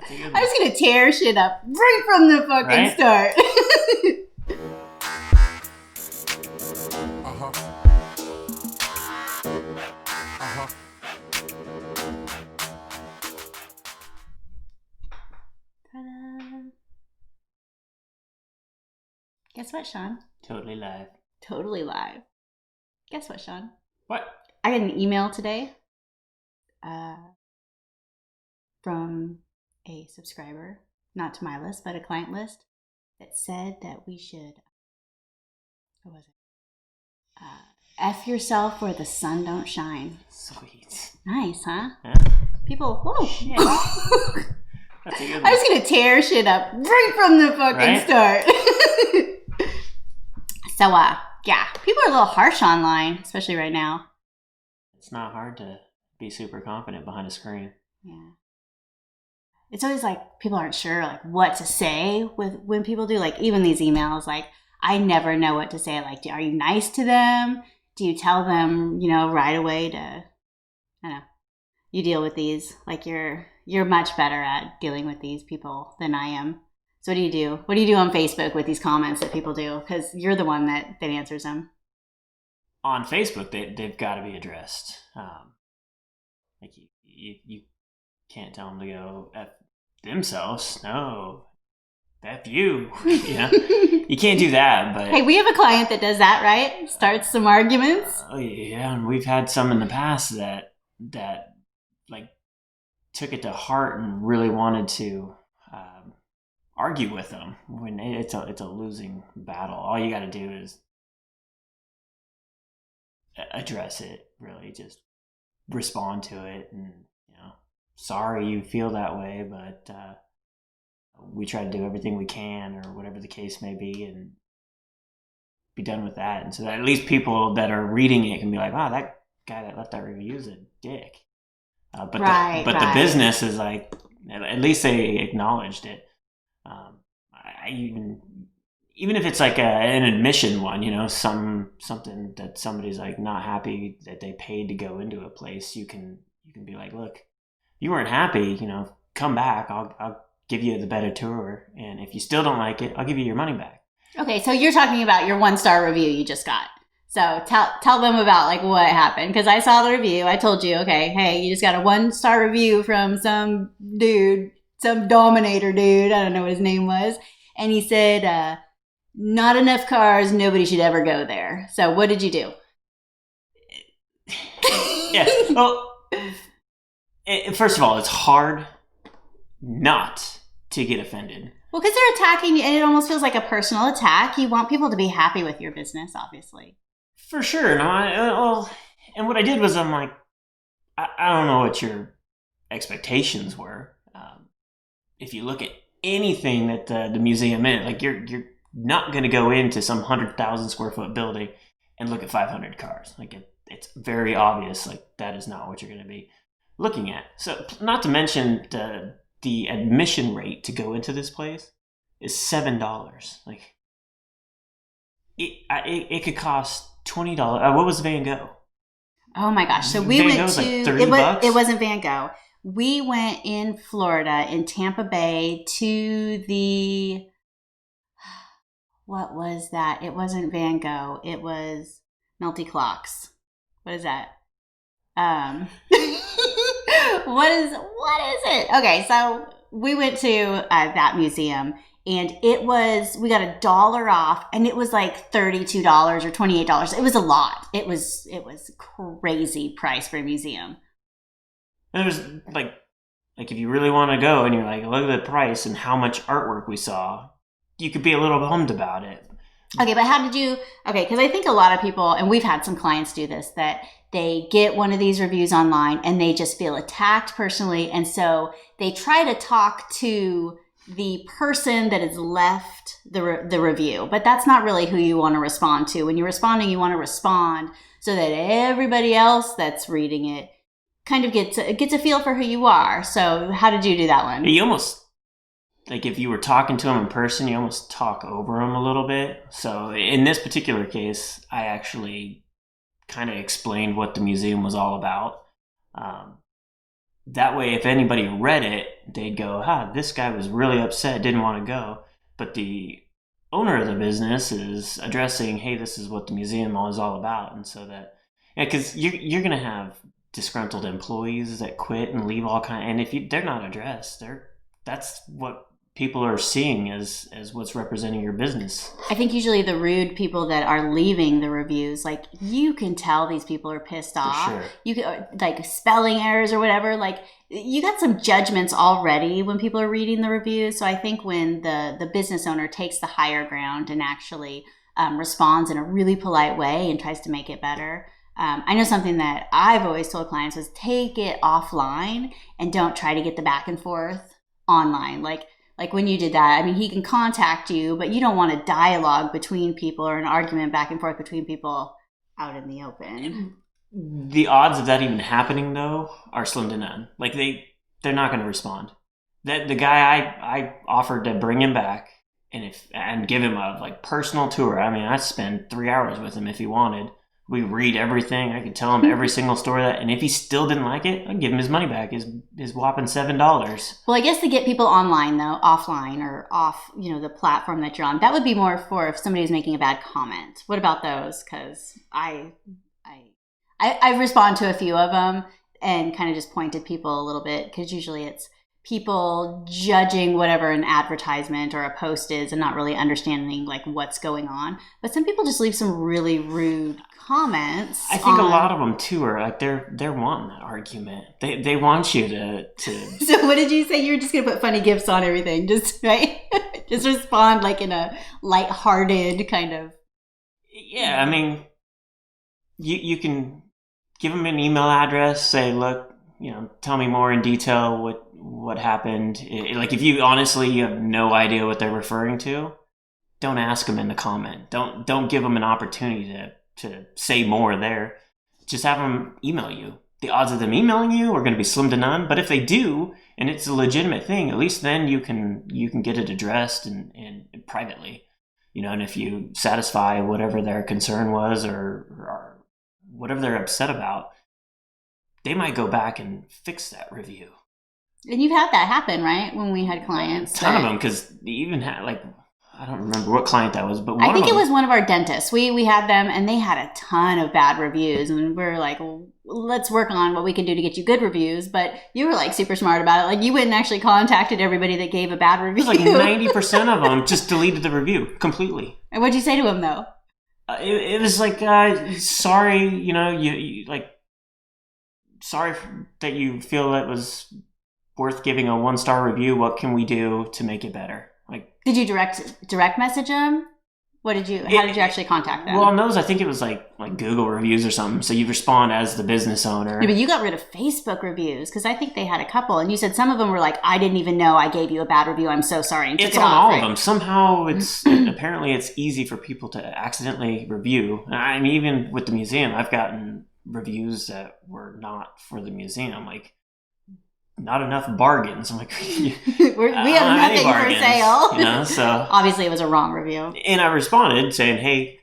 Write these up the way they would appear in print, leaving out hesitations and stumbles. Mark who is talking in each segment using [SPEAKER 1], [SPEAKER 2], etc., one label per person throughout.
[SPEAKER 1] I was going to tear shit up right from the fucking start. Ta-da. Guess what, Sean?
[SPEAKER 2] Totally live.
[SPEAKER 1] Totally live. Guess what, Sean?
[SPEAKER 2] What?
[SPEAKER 1] I got an email today from a subscriber, not to my list, but a client list, that said that we should, what was it? F yourself where the sun don't shine.
[SPEAKER 2] Sweet.
[SPEAKER 1] Nice, huh?
[SPEAKER 2] Yeah.
[SPEAKER 1] People, whoa.
[SPEAKER 2] Shit. That's a good one.
[SPEAKER 1] I was going to tear shit up right from the fucking start. So, yeah, people are a little harsh online, especially right now.
[SPEAKER 2] It's not hard to be super confident behind a screen.
[SPEAKER 1] Yeah. It's always like people aren't sure like what to say when people do like even these emails. Like I never know what to say. Like, are you nice to them? Do you tell them, right away to, I don't know, you deal with these like you're much better at dealing with these people than I am. So what do you do? What do you do on Facebook with these comments that people do? Because you're the one that answers them.
[SPEAKER 2] On Facebook, they've got to be addressed. Like you can't tell them to go F themselves. No, F you. You can't do that. But
[SPEAKER 1] hey, we have a client that does that, right? Starts some arguments.
[SPEAKER 2] Yeah, and we've had some in the past that like took it to heart and really wanted to argue with them when it's a losing battle. All you got to do is address it, really just respond to it, and sorry you feel that way, but we try to do everything we can, or whatever the case may be, and be done with that. And so that at least people that are reading it can be like, wow, that guy that left that review is a dick. But the business is like, at least they acknowledged it. Even if it's like an admission one, something that somebody's like not happy that they paid to go into a place, you can be like, look, you weren't happy, come back. I'll give you the better tour, and if you still don't like it, I'll give you your money back. Okay,
[SPEAKER 1] so you're talking about your 1-star review you just got. So tell them about like what happened, because I saw the review. I told you, okay, hey, you just got a 1-star review from some dude, some Dominator dude. I don't know what his name was, and he said, not enough cars. Nobody should ever go there. So what did you do?
[SPEAKER 2] Yeah. Well, first of all, it's hard not to get offended.
[SPEAKER 1] Well, because they're attacking you, and it almost feels like a personal attack. You want people to be happy with your business, obviously.
[SPEAKER 2] For sure. No, and what I did was I'm like, I don't know what your expectations were. If you look at anything that the museum is, like you're not going to go into some 100,000 square foot building and look at 500 cars. Like it's very obvious. Like that is not what you're going to be looking at. So not to mention the admission rate to go into this place is $7. Like it could cost $20. What was Van Gogh?
[SPEAKER 1] Oh my gosh! So we went to like $30. It wasn't Van Gogh. We went in Florida, in Tampa Bay, to the. What was that? It wasn't Van Gogh. It was Melty Clocks. What is that? What is it? Okay, so we went to that museum, and we got $1 off, and it was like $32 or $28. It was a lot. It was crazy price for a museum.
[SPEAKER 2] And there's like if you really want to go and you're like, look at the price and how much artwork we saw, you could be a little bummed about it.
[SPEAKER 1] Okay, but how did you... Okay, because I think a lot of people, and we've had some clients do this, that they get one of these reviews online and they just feel attacked personally, and so they try to talk to the person that has left the review. But that's not really who you want to respond to. When you're responding, you want to respond so that everybody else that's reading it kind of gets a feel for who you are. So how did you do that one?
[SPEAKER 2] You almost... Like if you were talking to them in person, you almost talk over them a little bit. So in this particular case, I actually kind of explained what the museum was all about. that way, if anybody read it, they'd go, this guy was really upset, didn't want to go. But the owner of the business is addressing, hey, this is what the museum is all about. And so that, because you're going to have disgruntled employees that quit and leave and if they're not addressed, that's what people are seeing as what's representing your business.
[SPEAKER 1] I think usually the rude people that are leaving the reviews, like, you can tell these people are pissed off.
[SPEAKER 2] For sure.
[SPEAKER 1] You can, like, spelling errors or whatever, like, you got some judgments already when people are reading the reviews. So I think when the business owner takes the higher ground and actually responds in a really polite way and tries to make it better. I know something that I've always told clients was take it offline and don't try to get the back and forth online. Like when you did that, I mean, he can contact you, but you don't want a dialogue between people or an argument back and forth between people out in the open.
[SPEAKER 2] The odds of that even happening, though, are slim to none. Like, they're not going to respond. That the guy I offered to bring him back and give him a personal tour. I mean, I'd spend 3 hours with him if he wanted. We read everything. I could tell him every single story and if he still didn't like it, I'd give him his money back, his whopping $7.
[SPEAKER 1] Well, I guess to get people online though, offline or off, the platform that you're on, that would be more for if somebody was making a bad comment. What about those? Because I respond to a few of them and kind of just point at people a little bit, because usually it's people judging whatever an advertisement or a post is and not really understanding what's going on. But some people just leave some really rude comments.
[SPEAKER 2] I think a lot of them too are they're wanting that argument. They want you to.
[SPEAKER 1] So what did you say? You were just gonna put funny gifs on everything, just right? Just respond in a lighthearted kind of.
[SPEAKER 2] Yeah, I mean, you can give them an email address. Say, look, tell me more in detail what happened. If you have no idea what they're referring to, don't ask them in the comment. Don't give them an opportunity to say more there. Just have them email you. The odds of them emailing you are going to be slim to none. But if they do, and it's a legitimate thing, at least then you can get it addressed and privately. And if you satisfy whatever their concern was or whatever they're upset about, they might go back and fix that review.
[SPEAKER 1] And you've had that happen, right? When we had clients.
[SPEAKER 2] A ton of them, because they even had, I don't remember what client that was, but
[SPEAKER 1] I think it was one of our dentists. We had them, and they had a ton of bad reviews. And we were like, well, let's work on what we can do to get you good reviews. But you were, super smart about it. You went and actually contacted everybody that gave a bad review.
[SPEAKER 2] It was 90% of them just deleted the review completely.
[SPEAKER 1] And what'd you say to them, though?
[SPEAKER 2] It was sorry, sorry that you feel it was worth giving a 1-star review. What can we do to make it better?
[SPEAKER 1] Did you direct message them? How did you actually contact them?
[SPEAKER 2] Well, on those, I think it was like Google reviews or something. So you respond as the business owner.
[SPEAKER 1] Yeah, but you got rid of Facebook reviews, because I think they had a couple, and you said some of them were I didn't even know I gave you a bad review. I'm so sorry. And
[SPEAKER 2] it's on all of them. Somehow apparently it's easy for people to accidentally review. I mean, even with the museum, I've gotten reviews that were not for the museum, not enough bargains. I'm
[SPEAKER 1] we have nothing for sale.
[SPEAKER 2] So
[SPEAKER 1] obviously it was a wrong review.
[SPEAKER 2] And I responded saying, hey,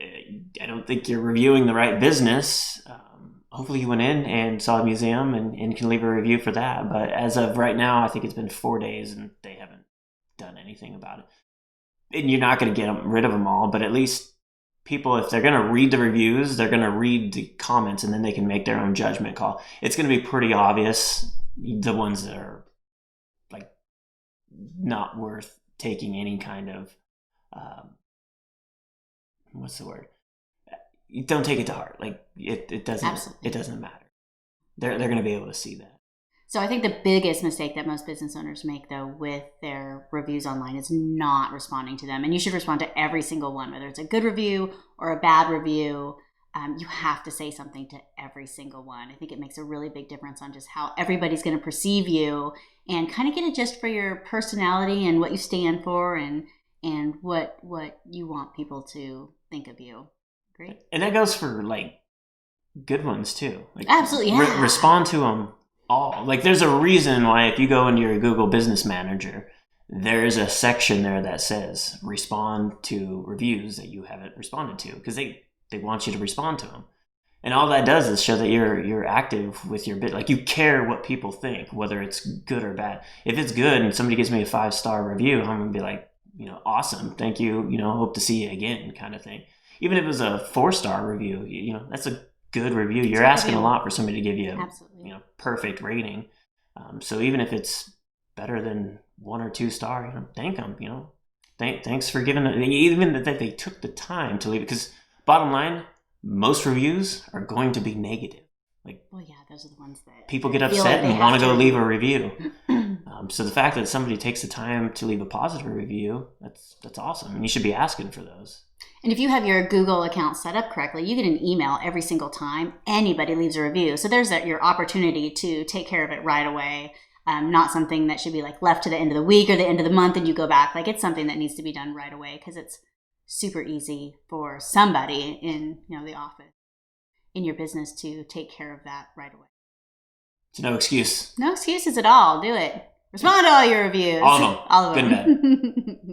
[SPEAKER 2] I don't think you're reviewing the right business. Hopefully you went in and saw the museum and can leave a review for that. But as of right now, I think it's been 4 days and they haven't done anything about it. And you're not going to get rid of them all, but at least people, if they're going to read the reviews, they're going to read the comments, and then they can make their own judgment call. It's going to be pretty obvious, the ones that are not worth taking any kind of what's the word? Don't take it to heart. It doesn't. Absolutely. It doesn't matter. They're going to be able to see that.
[SPEAKER 1] So I think the biggest mistake that most business owners make, though, with their reviews online is not responding to them. And you should respond to every single one, whether it's a good review or a bad review. You have to say something to every single one. I think it makes a really big difference on just how everybody's going to perceive you, and kind of get a gist for your personality and what you stand for and what you want people to think of you. Great.
[SPEAKER 2] And that goes for good ones too.
[SPEAKER 1] Absolutely, yeah.
[SPEAKER 2] Respond to them all. There's a reason why if you go into your Google Business Manager, there's a section there that says respond to reviews that you haven't responded to, because they want you to respond to them. And all that does is show that you're active with your bit. Like, you care what people think, whether it's good or bad. If it's good and somebody gives me a 5-star review, I'm gonna be like, awesome, thank you, hope to see you again, kind of thing. Even if it was a 4-star review, that's a good review. You're asking a lot for somebody to give you a perfect rating. So even if it's better than 1 or 2 star, thank them. Thanks for giving it. Even that they took the time to leave it. Because bottom line, most reviews are going to be negative.
[SPEAKER 1] Well, yeah, those are the ones that
[SPEAKER 2] people get upset and want to go leave a review. So the fact that somebody takes the time to leave a positive review, that's awesome. And you should be asking for those.
[SPEAKER 1] And if you have your Google account set up correctly, you get an email every single time anybody leaves a review. So there's your opportunity to take care of it right away. Not something that should be left to the end of the week or the end of the month and you go back. It's something that needs to be done right away, because it's super easy for somebody in the office, in your business, to take care of that right away.
[SPEAKER 2] It's no excuse.
[SPEAKER 1] No excuses at all. Do it. Respond to all your reviews.
[SPEAKER 2] All of them.
[SPEAKER 1] All of them.
[SPEAKER 2] Good and bad.